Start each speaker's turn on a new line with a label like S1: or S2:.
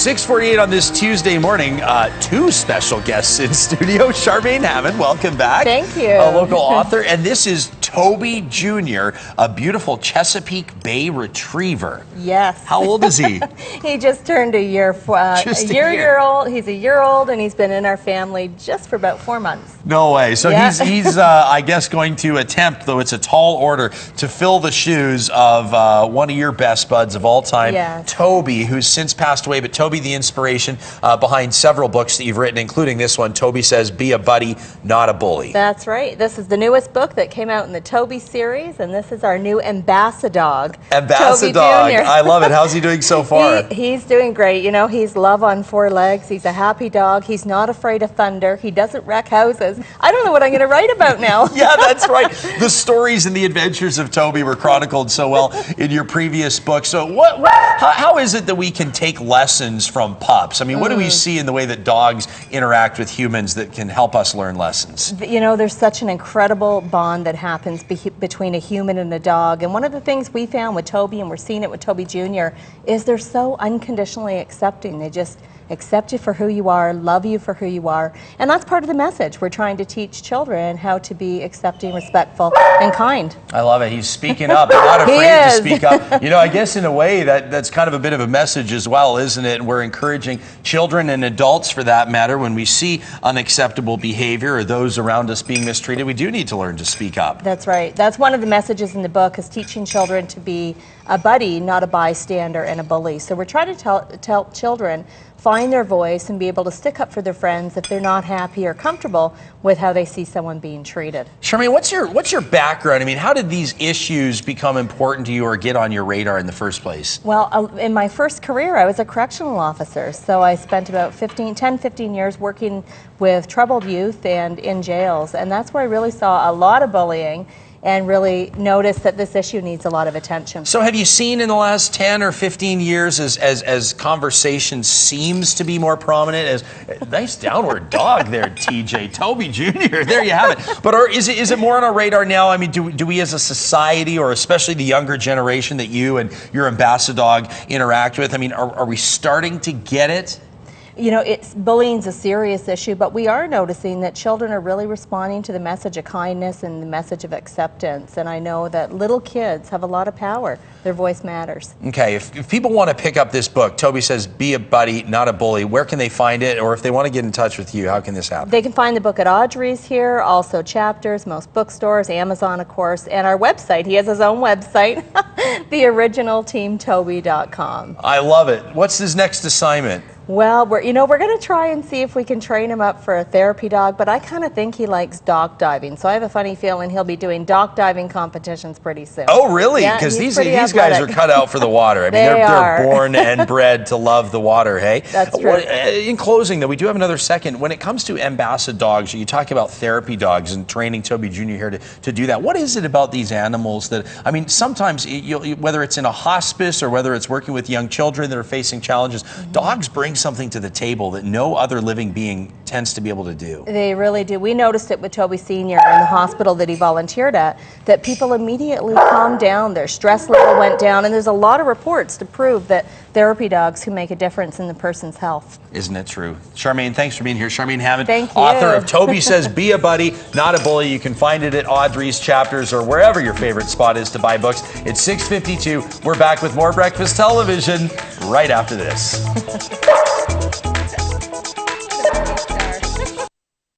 S1: 6:48 on this Tuesday morning. Two special guests in studio. Charmaine Hammond, welcome back.
S2: Thank you.
S1: A local author. And this is Toby Jr., a beautiful Chesapeake Bay Retriever.
S2: Yes.
S1: How old is he?
S2: He just turned a year. Year old. He's a year old, and he's been in our family just for about 4 months.
S1: No way. So
S2: yeah.
S1: he's I guess, going to attempt, though it's a tall order, to fill the shoes of one of your best buds of all time,
S2: yes.
S1: Toby, who's since passed away. But Toby, the inspiration behind several books that you've written, including this one, Toby Says, Be a Buddy, Not a Bully.
S2: That's right. This is the newest book that came out in the Toby series, and this is our new ambassador.
S1: Ambassador. I love it. How's he doing so far?
S2: He's doing great. You know, he's love on 4 legs. He's a happy dog. He's not afraid of thunder. He doesn't wreck houses. I don't know what I'm going to write about now.
S1: Yeah, that's right. The stories and the adventures of Toby were chronicled so well in your previous book. So how is it that we can take lessons from pups? I mean, what do we see in the way that dogs interact with humans that can help us learn lessons?
S2: You know, there's such an incredible bond that happens between a human and a dog. And one of the things we found with Toby, and we're seeing it with Toby Jr., is they're so unconditionally accepting. They just accept you for who you are, love you for who you are. And that's part of the message. We're trying to teach children how to be accepting, respectful, and kind.
S1: I love it. He's speaking up, not afraid to speak up. You know, I guess in a way that's kind of a bit of a message as well, isn't it? And we're encouraging children and adults, for that matter, when we see unacceptable behavior or those around us being mistreated, we do need to learn to speak up.
S2: That's right. That's one of the messages in the book, is teaching children to be a buddy, not a bystander and a bully. So we're trying to tell children find their voice and be able to stick up for their friends if they're not happy or comfortable with how they see someone being treated.
S1: Charmaine, what's your background? I mean, how did these issues become important to you or get on your radar in the first place?
S2: Well, in my first career, I was a correctional officer. So I spent about 10-15 years working with troubled youth and in jails. And that's where I really saw a lot of bullying and really noticed that this issue needs a lot of attention. So
S1: have you seen in the last 10 or 15 years as conversation seems to be more prominent, as nice downward dog there, TJ, Toby Jr., there you have it. But is it more on our radar now? I mean, do we as a society, or especially the younger generation that you and your ambassador dog interact with, I mean, are we starting to get it?
S2: You know, bullying's a serious issue, but we are noticing that children are really responding to the message of kindness and the message of acceptance. And I know that little kids have a lot of power. Their voice matters. Okay,
S1: if people want to pick up this book, Toby Says, Be a Buddy, Not a Bully, where can they find it? Or if they want to get in touch with you, how can this happen?
S2: They can find the book at Audrey's here, also Chapters, most bookstores, Amazon, of course, and our website. He has his own website, theoriginalteamtoby.com.
S1: I love it. What's his next assignment?
S2: Well, we're going to try and see if we can train him up for a therapy dog, but I kind of think he likes dock diving. So I have a funny feeling he'll be doing dock diving competitions pretty soon.
S1: Oh, really?
S2: Yeah,
S1: because these guys are cut out for the water. I mean, they're born and bred to love the water, hey?
S2: That's true.
S1: In closing, though, we do have another second. When it comes to ambassador dogs, you talk about therapy dogs and training Toby Jr. here to do that. What is it about these animals that, I mean, sometimes, whether it's in a hospice or whether it's working with young children that are facing challenges, dogs bring something to the table that no other living being tends to be able to do.
S2: They really do. We noticed it with Toby Sr. in the hospital that he volunteered at, that people immediately calmed down, their stress level went down, and there's a lot of reports to prove that therapy dogs can make a difference in the person's health.
S1: Isn't it true? Charmaine, thanks for being here. Charmaine Hammond,
S2: Thank you.
S1: author of Toby Says, Be a Buddy, Not a Bully. You can find it at Audrey's, Chapters, or wherever your favorite spot is to buy books. It's 6:52. We're back with more Breakfast Television right after this.